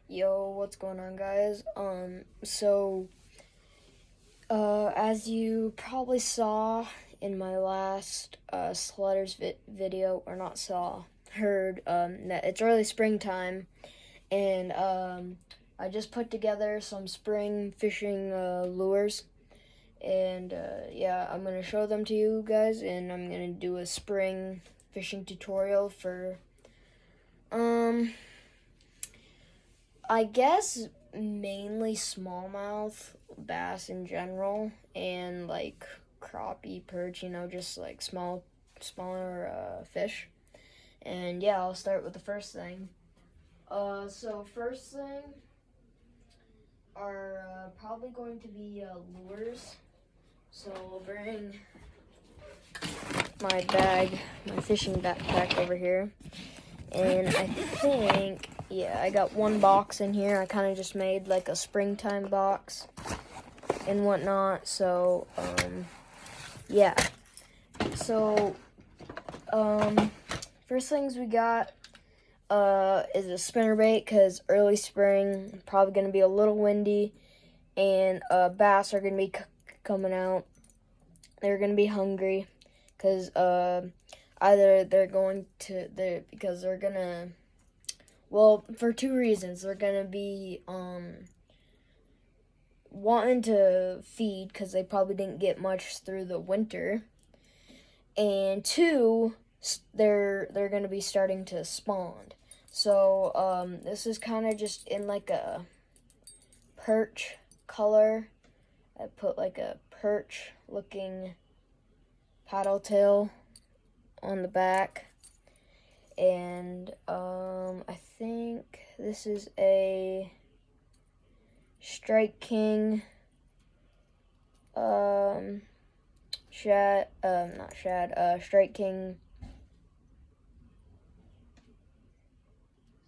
Yo, what's going on, guys? As you probably saw in my last Slutters video, or not saw, heard, that it's early springtime, and I just put together some spring fishing lures, and yeah, I'm gonna show them to you guys, and I'm gonna do a spring fishing tutorial for, I guess mainly smallmouth bass in general, and like crappie, perch, just like smaller fish. And yeah, I'll start with the first thing. So first thing are probably going to be lures. So I'll bring my bag, my fishing backpack over here. And I think, yeah, I got one box in here. I kind of just made like a springtime box and whatnot. So, yeah. So, first things we got is a spinnerbait, because early spring, probably going to be a little windy, and bass are going to be coming out. They're going to be hungry, because either because they're gonna, well, for two reasons. They're gonna be wanting to feed, because they probably didn't get much through the winter, and two, they're gonna be starting to spawn. So this is kind of just in like a perch color. I put like a perch looking paddle tail on the back, and I think this is a Strike King Strike King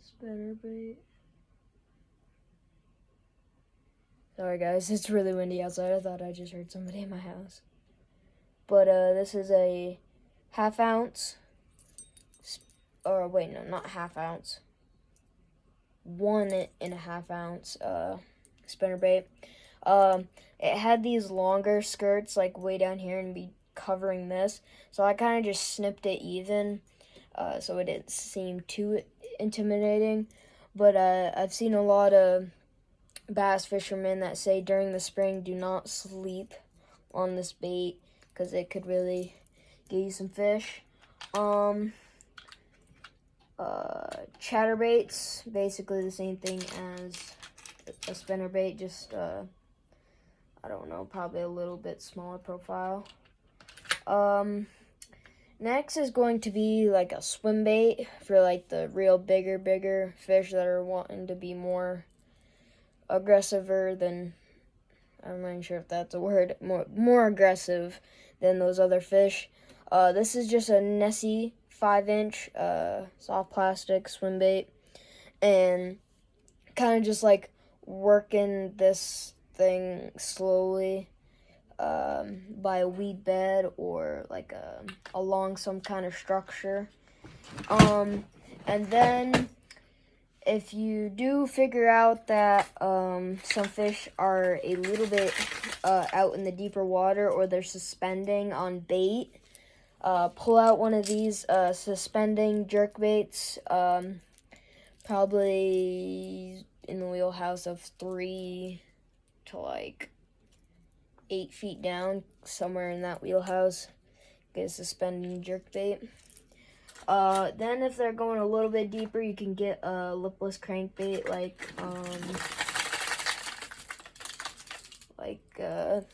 spinnerbait. Sorry guys, it's really windy outside. I thought I just heard somebody in my house. But this is a half ounce, or wait, no, not half ounce, 1.5 ounce spinnerbait. It had these longer skirts, like way down here, and be covering this, so I kind of just snipped it even, so it didn't seem too intimidating. But I've seen a lot of bass fishermen that say during the spring, do not sleep on this bait, because it could really get you some fish. Chatterbaits, basically the same thing as a spinnerbait, just I don't know, probably a little bit smaller profile. Next is going to be like a swim bait for like the real bigger fish that are wanting to be more aggressiver than, I'm not even sure if that's a word, more aggressive than those other fish. This is just a Nessie 5-inch soft plastic swim bait, and kind of just like working this thing slowly by a weed bed, or like along some kind of structure. And then if you do figure out that some fish are a little bit out in the deeper water, or they're suspending on bait, pull out one of these suspending jerk baits, probably in the wheelhouse of 3 to like 8 feet down, somewhere in that wheelhouse. Get a suspending jerk bait. Then if they're going a little bit deeper, you can get a lipless crankbait, like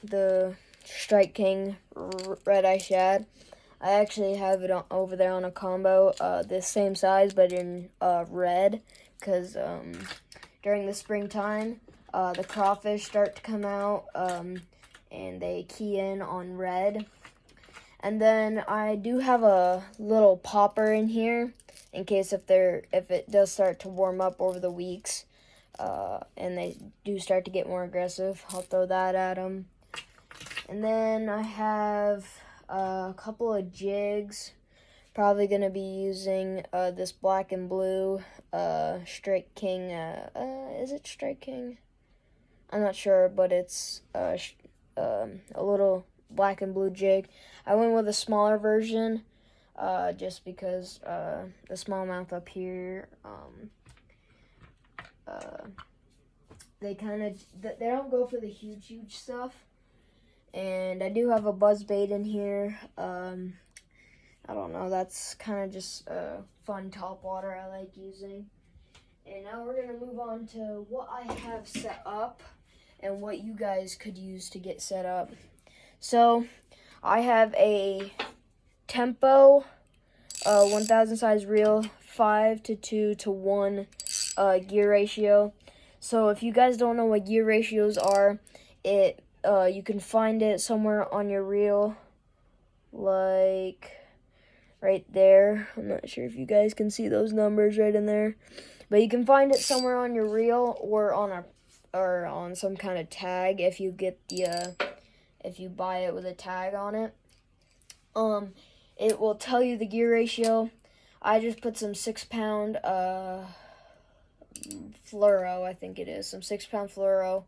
the Strike King Red Eye Shad. I actually have it over there on a combo, the same size, but in red, because during the springtime, the crawfish start to come out, and they key in on red. And then I do have a little popper in here, in case if it does start to warm up over the weeks, and they do start to get more aggressive, I'll throw that at them. And then I have a couple of jigs Probably gonna be using this black and blue Strike King. Is it Strike King? I'm not sure, but it's a little black and blue jig. I went with a smaller version, just because the smallmouth up here, they don't go for the huge stuff. And I do have a buzz bait in here. I don't know, that's kind of just fun top water I like using. And now we're gonna move on to what I have set up and what you guys could use to get set up. So I have a Tempo 1000 size reel, 5:2:1 gear ratio. So if you guys don't know what gear ratios are, you can find it somewhere on your reel, like right there. I'm not sure if you guys can see those numbers right in there, but you can find it somewhere on your reel or on some kind of tag if you get if you buy it with a tag on it. It will tell you the gear ratio. I just put some 6-pound fluoro, I think it is, some 6-pound fluoro,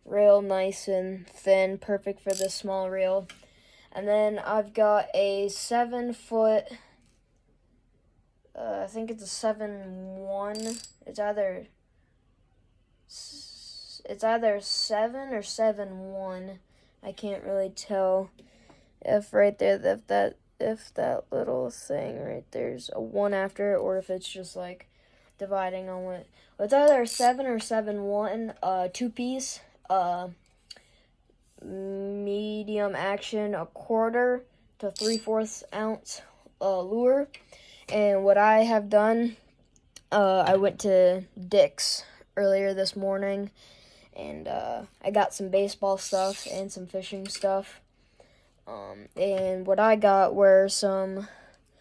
real nice and thin, perfect for this small reel. And then I've got a 7-foot, I think it's a 7-1. It's either 7 or 7-1. I can't really tell if right there, if that little thing right there's a 1 after it, or if it's just like dividing on what. It's either 7 or 7-1, 2-piece, medium action, 1/4 to 3/4 ounce lure. And what I have done, I went to Dick's earlier this morning, and I got some baseball stuff and some fishing stuff. And what I got were some,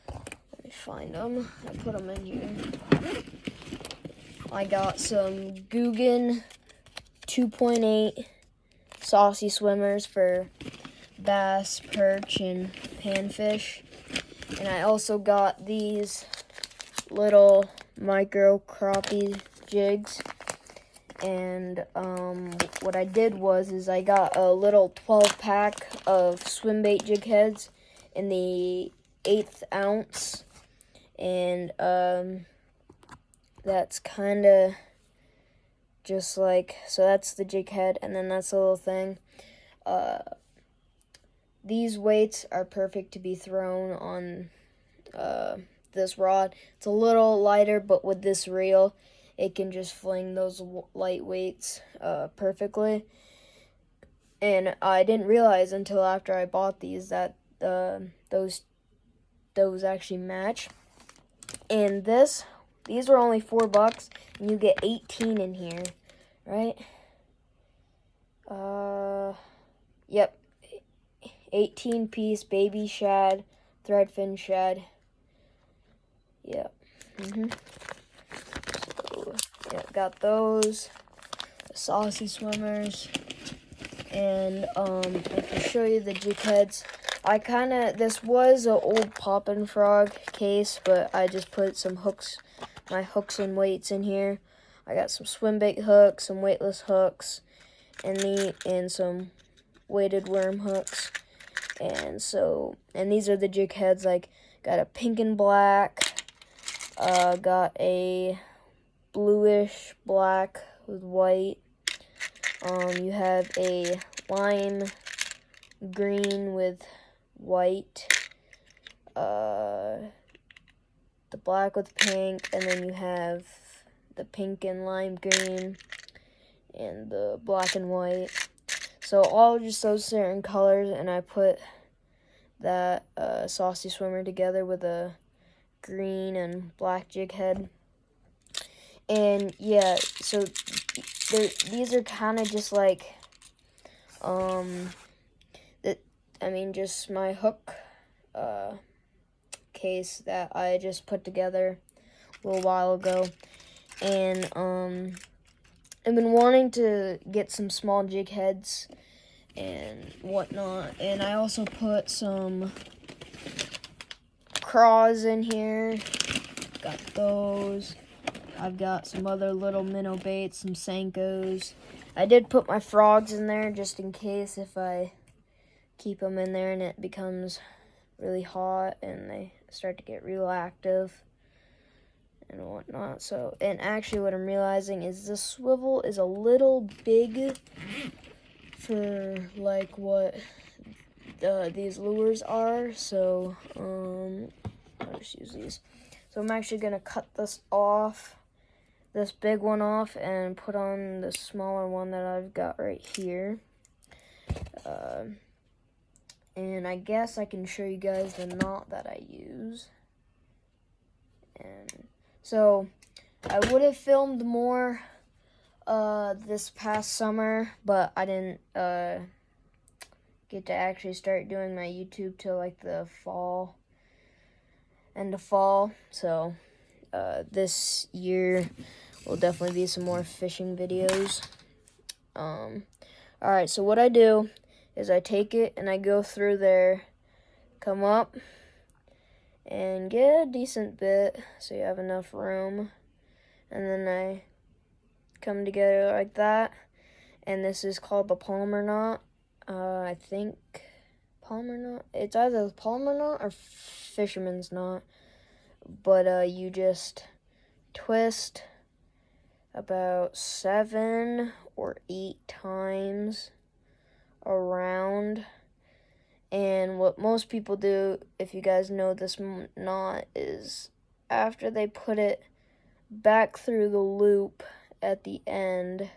let me find them, I put them in here. I got some Guggen 2.8 saucy swimmers for bass, perch, and panfish. And I also got these little micro crappie jigs. And what I did was I got a little 12-pack of swim bait jig heads in the 1/8 ounce. And that's kind of just like, so that's the jig head, and then that's the little thing. These weights are perfect to be thrown on this rod. It's a little lighter, but with this reel, it can just fling those light weights perfectly. And I didn't realize until after I bought these that those actually match. And these were only $4, and you get 18 in here, right? Yep, 18-piece baby shad, threadfin shad. Yep. So, yeah, got those, the saucy swimmers, and I can show you the jig heads. This was an old Poppin' Frog case, but I just put some my hooks and weights in here. I got some swim bait hooks, some weightless hooks, and some weighted worm hooks. And these are the jig heads. Like, got a pink and black, got a bluish black with white. You have a lime green with white, the black with pink, and then you have the pink and lime green, and the black and white. So all just those certain colors, and I put that saucy swimmer together with a green and black jig head. And yeah, so these are kind of just like, just my hook case that I just put together a little while ago. And I've been wanting to get some small jig heads and whatnot. And I also put some craws in here. Got those. I've got some other little minnow baits, some Senkos. I did put my frogs in there just in case if I keep them in there and it becomes really hot and they start to get real active and whatnot. So, and actually what I'm realizing is this swivel is a little big for like what these lures are. So, I'll just use these. So I'm actually gonna cut this off, this big one off, and put on the smaller one that I've got right here. And I guess I can show you guys the knot that I use. And so I would have filmed more this past summer, but I didn't get to actually start doing my YouTube till like the fall, end of fall. So this year will definitely be some more fishing videos. Alright, so what I do is I take it and I go through there, come up, and get a decent bit so you have enough room. And then I come together like that. And this is called the Palmer knot. I think Palmer knot. It's either the Palmer knot or fisherman's knot. But you just twist about 7 or 8 times around. And what most people do, if you guys know this knot, is after they put it back through the loop at the end,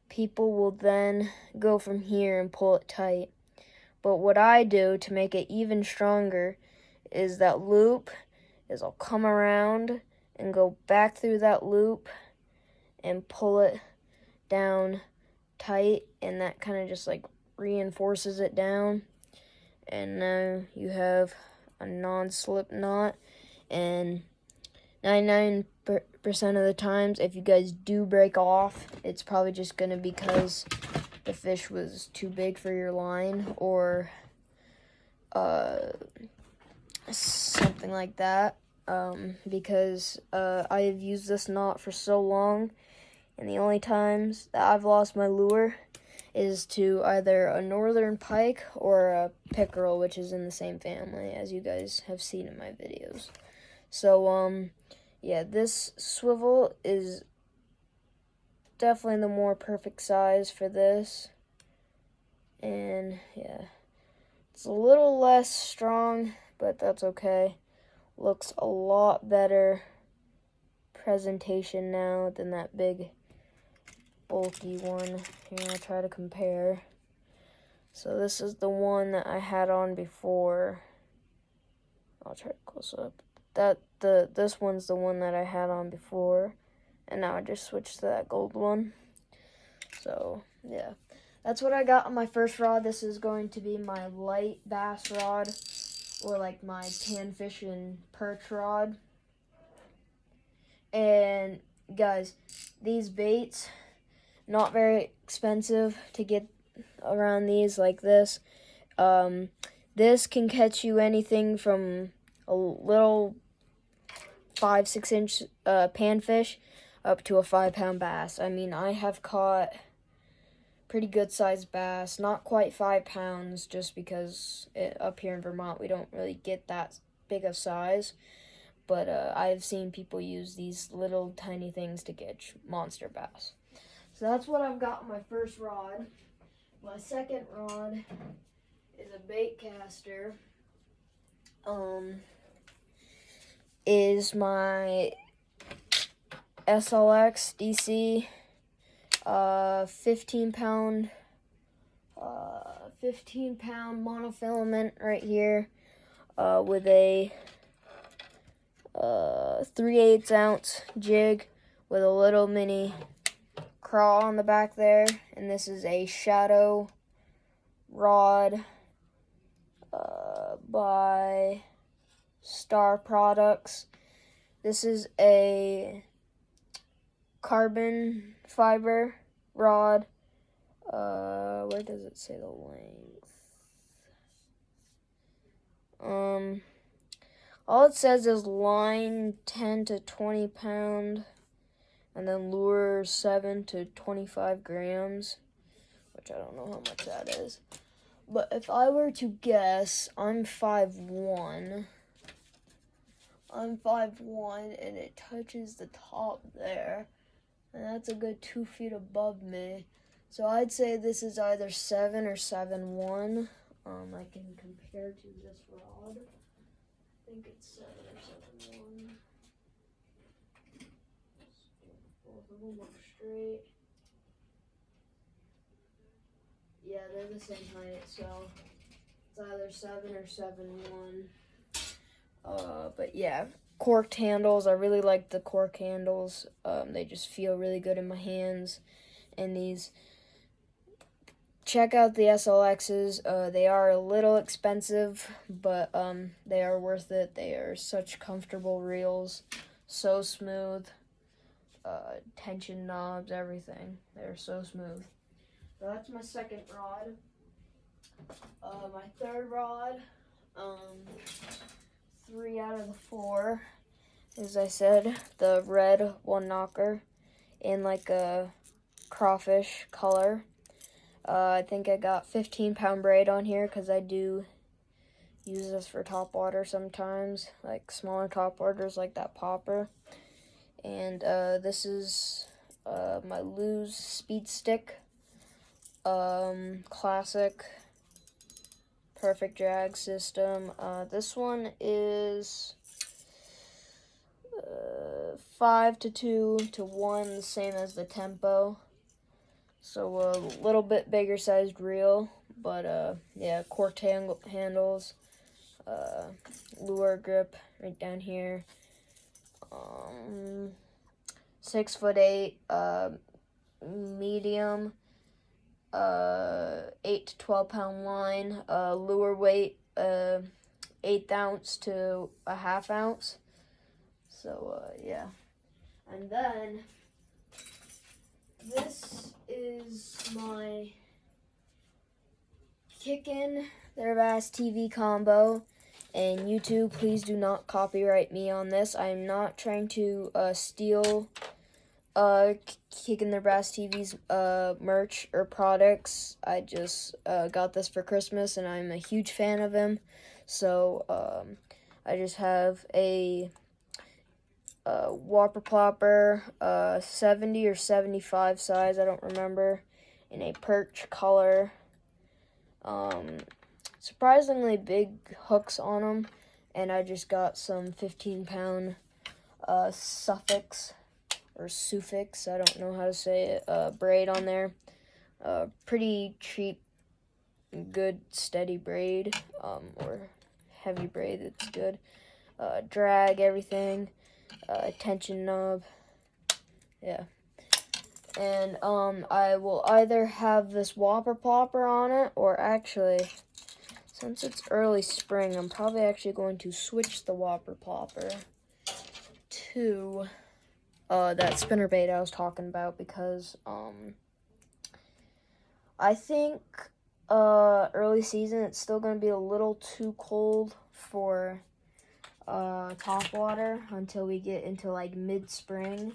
people will then go from here and pull it tight. But what I do to make it even stronger is that loop is I'll come around and go back through that loop and pull it down tight, and that kind of just like reinforces it down. And now you have a non-slip knot. And 99% of the times, if you guys do break off, it's probably just gonna be because the fish was too big for your line, or something like that. Because I have used this knot for so long, and the only times that I've lost my lure is to either a northern pike or a pickerel, which is in the same family, as you guys have seen in my videos. So, yeah, this swivel is definitely the more perfect size for this. And, yeah, it's a little less strong, but that's okay. Looks a lot better presentation now than that big bulky one. Here, I'll try to compare. So this is the one that I had on before. I'll try to close up. This one's the one that I had on before, and now I just switched to that gold one. So yeah, that's what I got on my first rod. This is going to be my light bass rod, or like my panfish and perch rod. And guys, these baits, not very expensive to get around these like this. This can catch you anything from a little 5-6 inch panfish up to a 5-pound bass. I mean, I have caught pretty good sized bass, not quite 5 pounds, just because up here in Vermont we don't really get that big of size. But I've seen people use these little tiny things to catch monster bass. So that's what I've got on my first rod. My second rod is a bait caster. Is my SLX DC 15 pound monofilament right here, with a 3/8 ounce jig with a little mini crawl on the back there. And this is a Shadow rod by Star Products. This is a carbon fiber rod. Where does it say the length? All it says is line 10 to 20 pound, and then lure 7 to 25 grams, which I don't know how much that is. But if I were to guess, I'm 5'1". I'm 5'1", and it touches the top there, and that's a good 2 feet above me. So I'd say this is either 7 or 7'1". I can compare to this rod. I think it's 7 or 7'1". Both of them look straight. Yeah, they're the same height, so it's either 7 or 7'1". But yeah, corked handles. I really like the cork handles. They just feel really good in my hands. And these, check out the SLXs. They are a little expensive, but they are worth it. They are such comfortable reels, so smooth. Tension knobs, everything. They're so smooth. So that's my second rod. My third rod, 3 out of the 4, as I said, the red one knocker in like a crawfish color. I think I got 15-pound braid on here because I do use this for topwater sometimes, like smaller topwaters like that popper. And this is my Lose Speed Stick, classic, perfect drag system. This one is 5 to 2 to 1, the same as the Tempo. So a little bit bigger sized reel, but yeah, corked handles, lure grip right down here. 6'8", medium, 8 to 12 pound line, lure weight, 1/8 ounce to 1/2 ounce. So yeah, and then this is my Kickin' Their Bass TV combo. And YouTube, please do not copyright me on this. I'm not trying to steal Kickin' Their Bass TV's merch or products. I just got this for Christmas, and I'm a huge fan of him. So I just have a Whopper Plopper, 70 or 75 size, I don't remember, in a perch color. Surprisingly big hooks on them, and I just got some 15-pound suffix or suffix, I don't know how to say it, braid on there. Pretty cheap, good steady braid, or heavy braid that's good. Drag, everything, tension knob, yeah. And I will either have this Whopper Plopper on it, or actually, since it's early spring, I'm probably actually going to switch the Whopper Plopper to that spinnerbait I was talking about, because I think early season it's still going to be a little too cold for top water until we get into like mid-spring,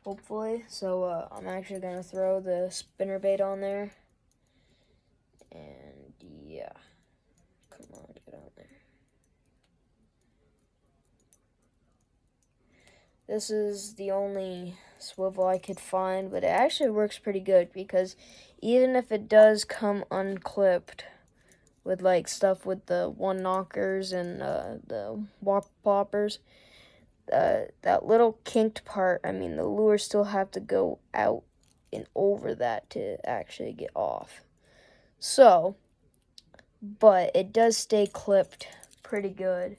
hopefully. So I'm actually going to throw the spinnerbait on there, and yeah. Come on, get out there. This is the only swivel I could find, but it actually works pretty good, because even if it does come unclipped with like stuff with the one knockers and the Whopper Ploppers, that little kinked part, I mean, the lures still have to go out and over that to actually get off. So, but it does stay clipped pretty good.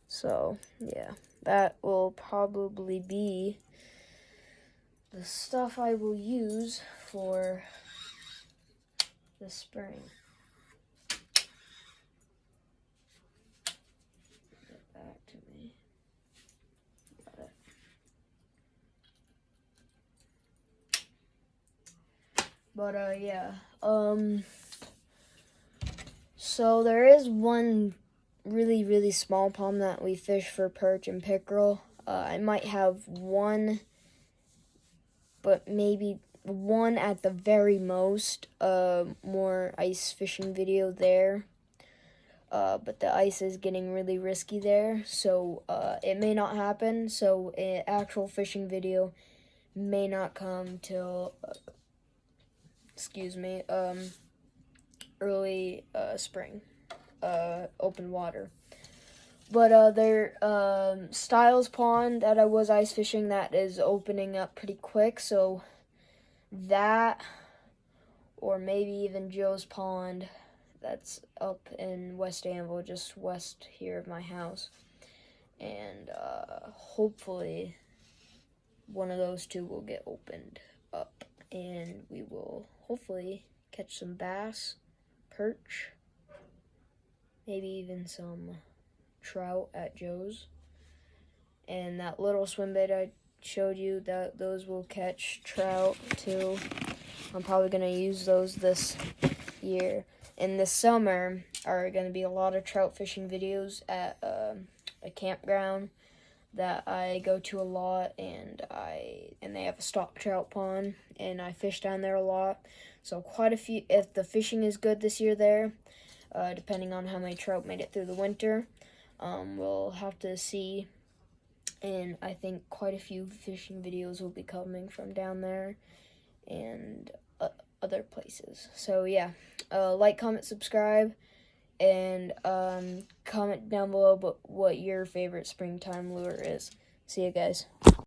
So, yeah, that will probably be the stuff I will use for the spring. Get back to me. Got it. But, yeah, So there is one really small pond that we fish for perch and pickerel. I might have one, but maybe one at the very most, more ice fishing video there. But the ice is getting really risky there, so it may not happen. So an actual fishing video may not come till, early spring, open water. But there, Styles Pond that I was ice fishing, that is opening up pretty quick, so that, or maybe even Joe's Pond, that's up in West Anvil, just west here of my house. And hopefully one of those two will get opened up, and we will hopefully catch some bass, perch, maybe even some trout at Joe's. And that little swim bait I showed you, that those will catch trout too. I'm probably gonna use those this year. In the summer are gonna be a lot of trout fishing videos at a campground that I go to a lot, and they have a stock trout pond, and I fish down there a lot. So quite a few, if the fishing is good this year there, depending on how many trout made it through the winter, we'll have to see. And I think quite a few fishing videos will be coming from down there and other places. So yeah, like, comment, subscribe, and comment down below what your favorite springtime lure is. See you guys.